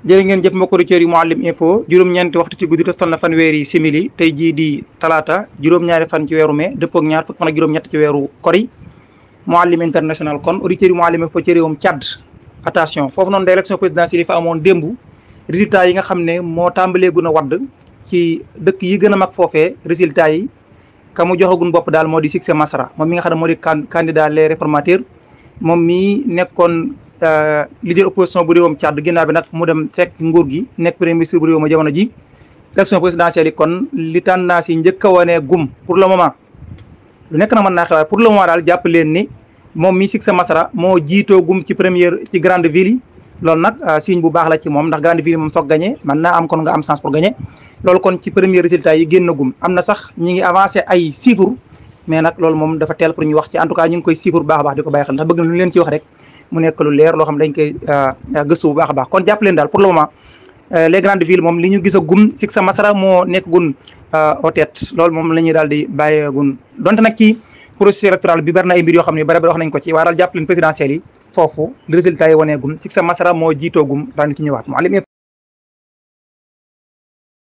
jërë ngeen jëf mbokki auditeurs yi Mouhalim Info juróom-ñeenti waxtu ci guddi tostal na fanweeri simili tey jii di talaata juróom-ñaari fan ci weeru mai dëppoo ak ñaar fukki fan ak juróom-ñett ci weeru kori Mouhalim international kon auditeurs yi Mouhalim Info ci réewum Tchad attention foofu noonu da élection présidentielle yi fa amoon démb résultat yi nga xam ne moo tàmbalee gun a wadd ci dëkk yi gën a mag foofee résultat yi ka mu joxagun bopp daal moo di Sixé Masra moom mi nga xam ne moo di candidat les réformateurs moom mii nekkoon leader opposition bu réewam Tchad ginnaaw bi nag mu dem fekk nguur gi nekk premier ministre bu réew ma jamono ji élection présidentielle yi kon li tendance yi njëkk a wane gum pour le moment lu nekk na mën naa xewaay pour le moment daal jàpp leen ni moom mii Sixé Masra moo jiitoo gum ci ci grande ville yi loolu nag signe bu baax la ci moom ndax grande ville yi moom soog gagné mën naa am kon nga am chance pour gagné loolu kon ci premier résultat yi génn gum am na sax ñi ngi avancé ay chiffres mais nag loolu moom dafa teel pour ñu wax ci en tout cas ñu ngi koy suivre bu baax a baax di ko bàyyi xel ndax bëgg na lu leen ci wax rek mu nekk lu leer loo xam dañ koy gëstu bu baax a baax kon jàpp leen daal pour le moment les grandes villes moom li ñu gis a gum Sixé Masra moo nekk gun au tête loolu moom la ñuy daal di bàyyee gun donte nag ci processus électoral bi bari na ay mbir yoo xam ne bari wax nañ ko ci waaye daal jàpp leen présidentielles yi foofu résultat yi wanee gum Sixé Masra moo jiitoo gum daan ci ñëwaat